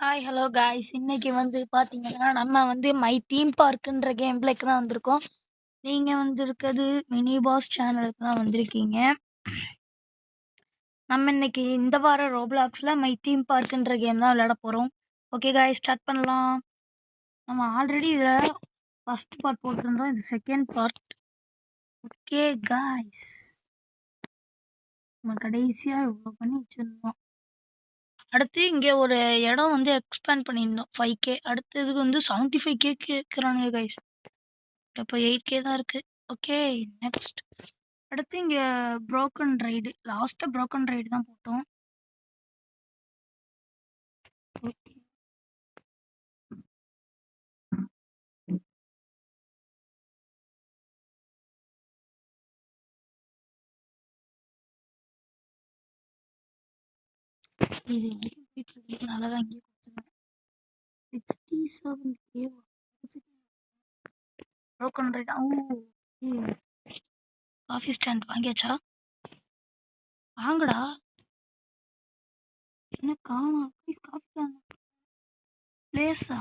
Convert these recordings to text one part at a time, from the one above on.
Hi hello guys, இன்னைக்கு வந்து பார்த்தீங்கன்னா நம்ம வந்து மை தீம் பார்க்குன்ற கேம் பிளேக்கு தான் வந்திருக்கோம். நீங்கள் வந்திருக்கிறது மினி பாஸ் சேனலுக்கு தான் வந்திருக்கீங்க. நம்ம இன்னைக்கு இந்த வாரம் ரோப்ளாக்ஸில் மை தீம் பார்க்குன்ற கேம் தான் விளையாட போகிறோம். ஓகே காய்ஸ், ஸ்டார்ட் பண்ணலாம். நம்ம ஆல்ரெடி இதில் ஃபஸ்ட் பார்ட் போட்டிருந்தோம், இது செகண்ட் பார்ட். ஓகே காய்ஸ், நம்ம கடைசியாக இவ்வளோ பண்ணி வச்சுருந்தோம். அடுத்து இங்கே ஒரு இடம் வந்து எக்ஸ்பேண்ட் பண்ணியிருந்தோம் 5K. அடுத்து இதுக்கு வந்து 75K கேட்குறானுங்க கைஸ். இப்போ 8K தான் இருக்குது. Okay next. அடுத்து இங்கே ப்ரோக்கன் ரைடு, லாஸ்ட்டாக ப்ரோக்கன் ரைடு தான் போட்டோம். ஓகே இது வரைக்கும் போயிட்டு இருக்கு. நல்லா தான் இங்கே கொடுத்துருவேன். 67K broken ride. ஓ காஃபி ஸ்டாண்ட் வாங்கியாச்சா? வாங்கடா. என்ன காணும் ப்ளீஸ்? காஃபி காணும் பிளேஸா?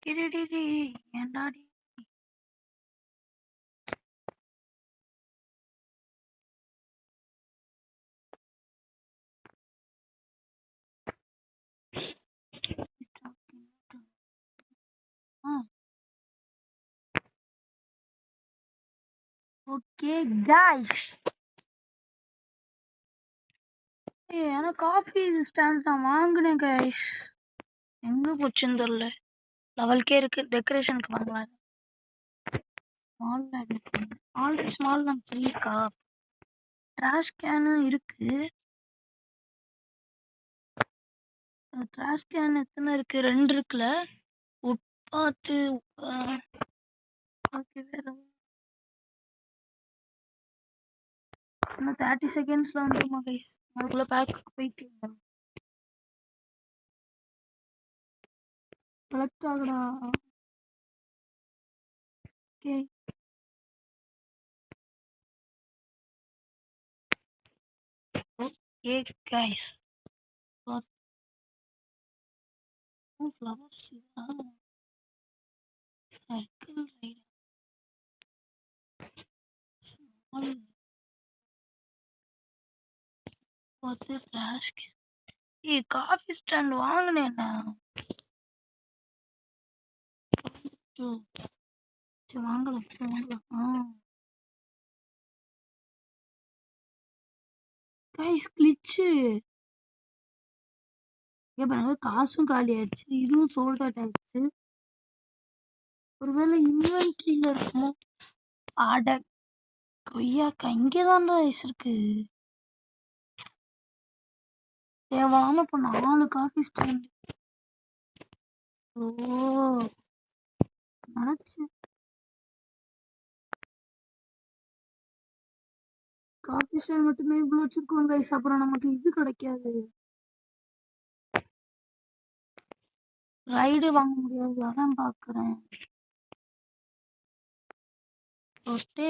டிடி ஏண்டாடி. ஓகே காய்ஸ், எனக்கு காஃபி ஸ்டாண்ட் நான் வாங்கினேன் கைஸ். எங்கே போச்சுன்னு தெரில. லெவல்கே இருக்குது. டெக்கரேஷனுக்கு வாங்கலாம். ஸ்மாலில் இருக்கு. ஆல்ரெடி ஸ்மால் தான் இருக்கா? ட்ராஷ் கேனு இருக்குது. ட்ராஷ் கேன் எத்தனை இருக்குது? 2 இருக்குல்ல. உட்பாத்து. ஓகே வேறு இன்னும் 30 செகண்ட்ஸில் வந்துருமா கைஸ்? அதுக்குள்ளே பேக்கு போயிட்டு கலெக்ட் ஆகுடா. Okay okay guys, flowers circle ride small பார்த்து ட்ராஷ் கேன். காஃபி ஸ்டாண்ட் வாங்கினேண்ணா. சரி வாங்கலாம். கைஸ் கிளிச்சு பாருங்க, காசும் காலி ஆயிடுச்சு, இதுவும் சோல்ட் அவுட் ஆயிடுச்சு. ஒருவேளை இன்வென்ட்ரியில் இருக்குமோ? ஆட கொய்யாக்கா இங்கே தான் கைஸ் இருக்கு. தேவையான இப்போ 4 காஃபி ஸ்டாண்ட். ஓ நினச்சேன் காஃபி ஸ்டாண்ட் மட்டுமே இவ்வளோ வச்சிருக்கோம் கைஸ், அப்புறம் நமக்கு இது கிடைக்காது, ரைடு வாங்க முடியாது. அதான் பார்க்குறேன். ஓகே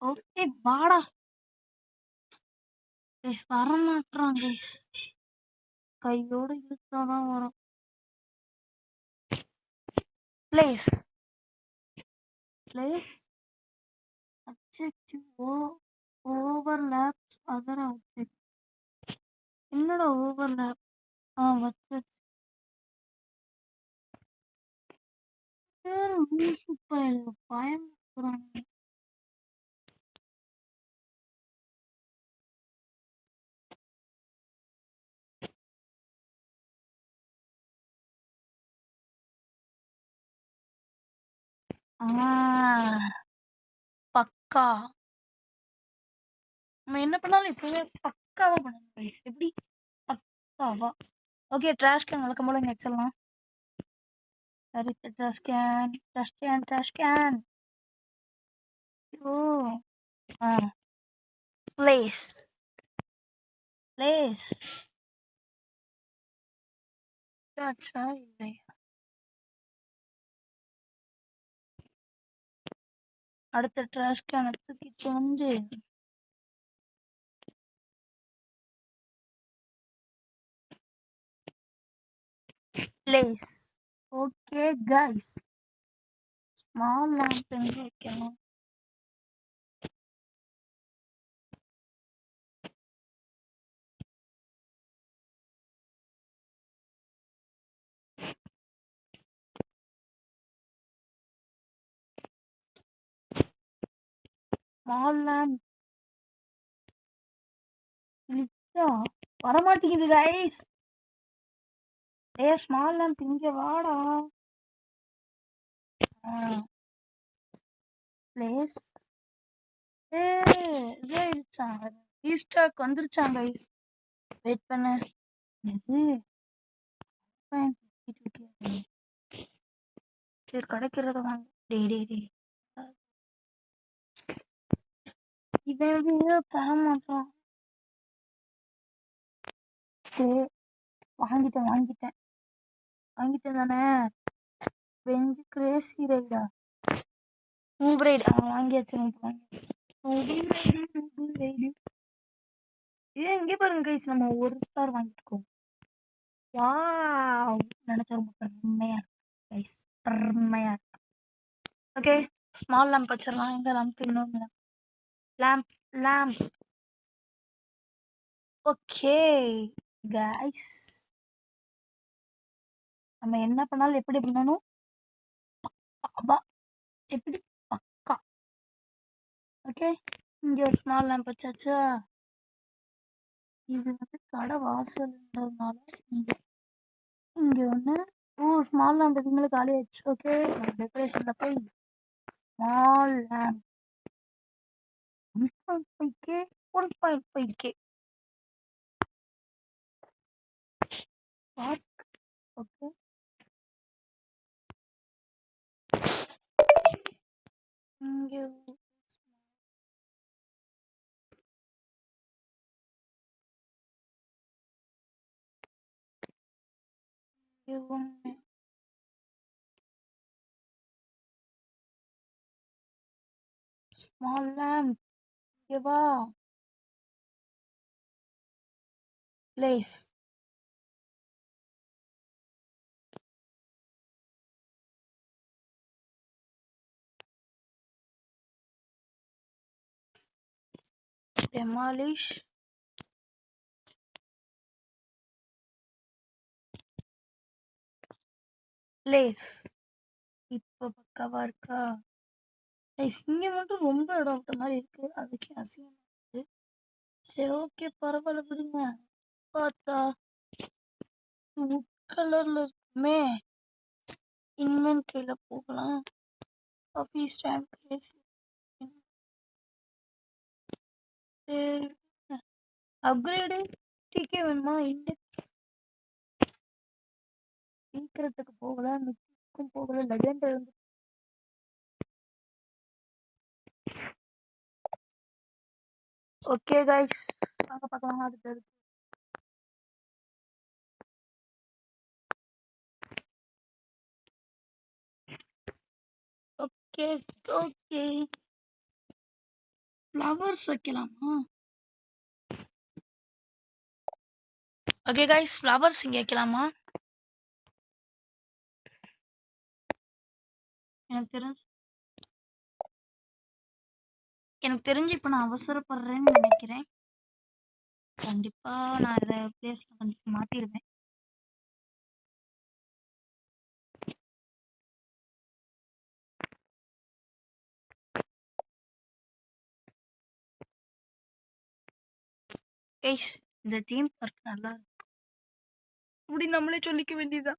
ஓகே வாடா கைஸ். வரமாட்டுறான் கைஸ், கையோடு இழுத்தாதான் வரும். Place objective overlaps other object. என்னடா ஓவர்லேப்? வச்சு பேர் லூசு பயன்படுத்துறாங்க. பக்கா நம்ம என்ன பண்ணாலும் இப்பவே பக்காவா பண்ணணும் கைஸ். எப்படி பக்காவா? ஓகே ட்ராஷ் கேன் வழக்கம் போல இங்கே வச்சிடலாம். சரி ட்ராஷ் கேன். ஓ பிளேஸ் இல்லையா? அடுத்த ட்ராஷ் கேனை தூக்கிட்டு வந்து place. Okay guys, small lamp எங்க வைக்கணும்? ஸ்மால் லேம்ப் வரமாட்டேங்குது கைஸ். ஸ்மால் லேம்ப் இங்க வாடா. பிளேஸ் இதாயிருச்சாங்க, ரீஸ்டாக் வந்துருச்சாங்க. வெயிட் பண்ண இது சரி கிடைக்கிறத வாங்க. இவன் தர மாட்டான். வாங்கிட்டேன் தானே. வெஞ்சு கிரேசி ரைடா, மூவ் ரைட் வாங்கியாச்சு. இங்கே பாருங்க கைஸ், நம்ம ஒரு ஸ்டார் வாங்கிட்டுக்கோம். வாவ், நினைச்சா ரொம்ப பெருமையா இருக்கு கைஸ், பெருமையா இருக்கு. ஓகே, ஸ்மால் லேம்ப் வச்சிடலாம். எங்க லேம்ப்? இன்னொன்று லேம்ப். ஓகே கைஸ், நம்ம என்ன பண்ணாலும் எப்படி பண்ணணும்? எப்படி? பக்கா. ஓகே, இங்க ஒரு ஸ்மால் லேம்ப் வச்சாச்சா. இது வந்து கடை வாசல்ன்றதுனால இங்க ஒண்ணு. ஸ்மால் லேம்ப் இதுக்கு மேலே காலி ஆயிடுச்சு. ஓகே, டெக்கரேஷன்ல போய் small lamp 1.5K 1.5K park. Okay, இங்க ஒண்ணு. ஸ்மால் லேம்ப் இங்க வா. Place demolish place. இப்போ பக்காவா இருக்கா? இங்க மட்டும் ரொம்ப இடம் விட்ட மாதிரி இருக்கு, அதுக்கு அசிங்கமா இருக்கு. சரி ஓகே, பரவாயில்ல விடுங்க. பார்த்தா வுட் கலர்ல இருக்குமே. இன்வென்ட்ரியில போகலாம். Office time place. அப்கிரேடு டிகே வேணுமா? இண்டெக்ஸ் சீக்கிரத்துக்கு போகல, மிக்கும் போகல, லெஜெண்ட் இருந்து. ஓகே கைஸ், வாங்க பார்க்கலாம் அடுத்தது. ஓகே ஃப்ளவர்ஸ் வைக்கலாமா? ஓகே கைஸ், ஃப்ளவர்ஸ் இங்கே வைக்கலாமா? எனக்கு தெரிஞ்சு இப்போ நான் அவசரப்படுறேன்னு நினைக்கிறேன். கண்டிப்பா நான் இதை பிளேஸ்ல கண்டிப்பா மாத்திடுவேன். கைஸ், இந்த தீம் பார்க் நல்லா இருக்கு. இப்படி நம்மளே சொல்லிக்க வேண்டியதா.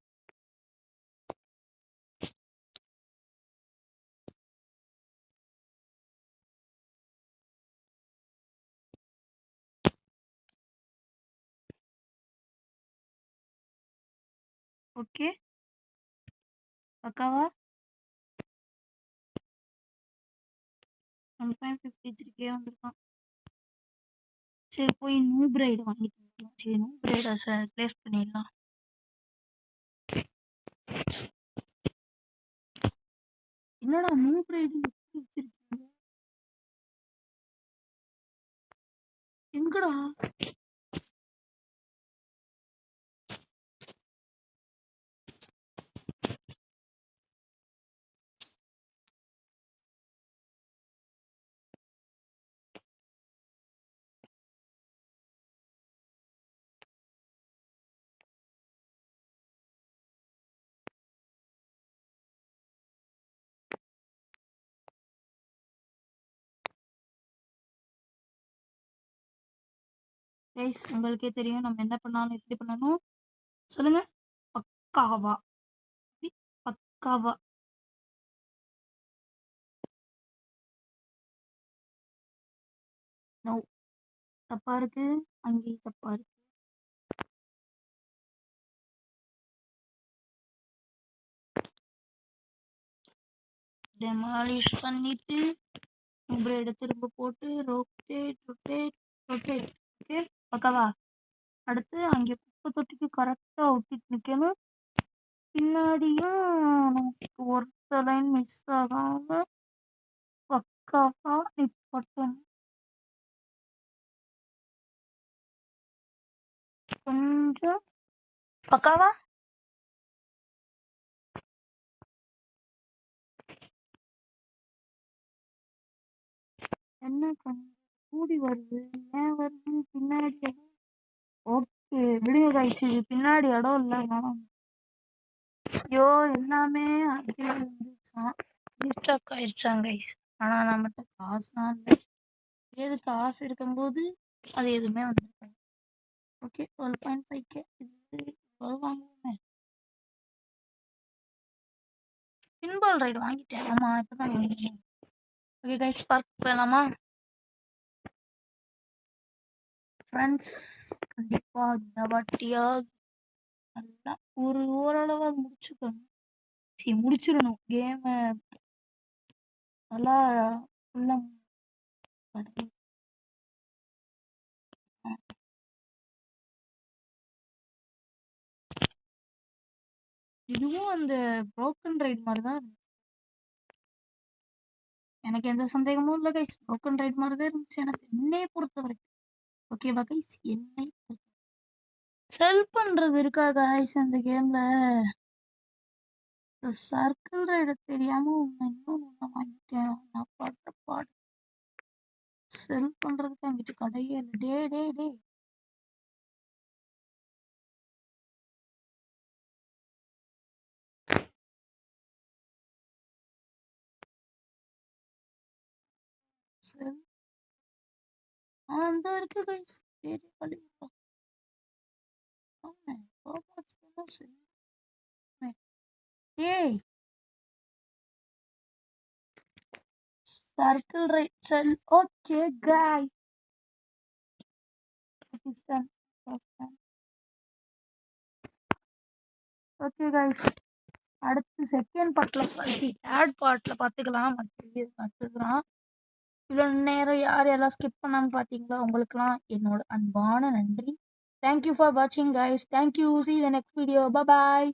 ஓகே, பக்காவா 1.53K வந்திருக்கான். சரி போய் நியூ பிரைடு வாங்கிட்டு வந்துடலாம். சரி, நியூ பிரைடை பிளேஸ் பண்ணிடலாம். என்னடா நியூ பிரைடு வச்சிருக்கீங்க? எங்கடா? கைஸ் உங்களுக்கே தெரியும் நம்ம என்ன பண்ணாலும் எப்படி பண்ணணும் சொல்லுங்க. பக்காவா எப்படி? பக்காவா. நோ, தப்பா இருக்கு. அங்கேயும் தப்பா இருக்கு. டெமாலிஷ் பண்ணிட்டு பிரேட திரும்ப போட்டு ரொட்டேட் ரொட்டேட் ரொட்டேட். ஓகே பக்காவா. அடுத்து அங்கே குப்பை தொட்டிக்கு கரெக்டாக ஒட்டிட்டு நிற்கணும். பின்னாடியும் நமக்கு ஒரு லைன் மிஸ் ஆகாம பக்காவா நிப்பட்டணும். கொஞ்சம் பக்காவா. என்ன கொஞ்சம் கூடி வருது, ஏன் வருது பின்னாடி? ஓகே விடுங்க காய்ச்சி, பின்னாடி இடம் இல்லை. ஐயோ எல்லாமே அப்படியே இருந்துச்சான், ரீஸ்டாக் ஆயிடுச்சான் கைஸ். ஆனால் நம்மகிட்ட காசுலாம் இல்லை. ஏது காசு இருக்கும்போது அது எதுவுமே வந்துருக்காது. ஓகே 12.5K இது வாங்குவேன். பின்பால் ரைடு வாங்கிட்டேன். ஆமாம் இப்போ தான் வாங்கிட்டேன். ஓகே கைஸ் பார்க் போகலாமா ஃப்ரெண்ட்ஸ்? கண்டிப்பாக இந்த வாட்டியா நல்லா ஓரளவாக முடிச்சுக்கணும். சரி முடிச்சிடணும் கேமை நல்லா ஃபுல்லாக. இதுவும் அந்த புரோக்கன் ரைட் மாதிரி தான் இருந்துச்சு. எனக்கு எந்த சந்தேகமும் இல்லை கைஸ், புரோக்கன் ரைட் மாதிரி தான் இருந்துச்சு எனக்கு என்னையை பொறுத்த வரைக்கும். ஓகேவா கைஸ்? என்னை செல் பண்ணுறது இருக்கா கைஸ் அந்த கேமில்? சர்க்கிள் ரைடு தெரியாமல் இன்னும் ஒன்று வாங்கிட்டேன். நான் பாட்ட பாடு செல் பண்ணுறதுக்கு அங்கிட்டு கடையே இல்லை. டே டே டே செல் அந்த இருக்கு கைஸ். டேடி பள்ளி ஏய் சர்க்கிள் ரைட் செல். ஓகே காய் ஓகே கைஸ் அடுத்து செகண்ட் பார்ட்டில் தேர்ட் பார்ட்டில் பார்த்துக்கலாம். பார்த்துக்கலாம். இவ்வளோ நேரம் யார் யாரெல்லாம் ஸ்கிப் பண்ணான்னு பார்த்தீங்களா உங்களுக்குலாம் என்னோட அன்பான நன்றி. தேங்க்யூ ஃபார் வாட்சிங் guys. Thank you. see you in the next video. Bye bye.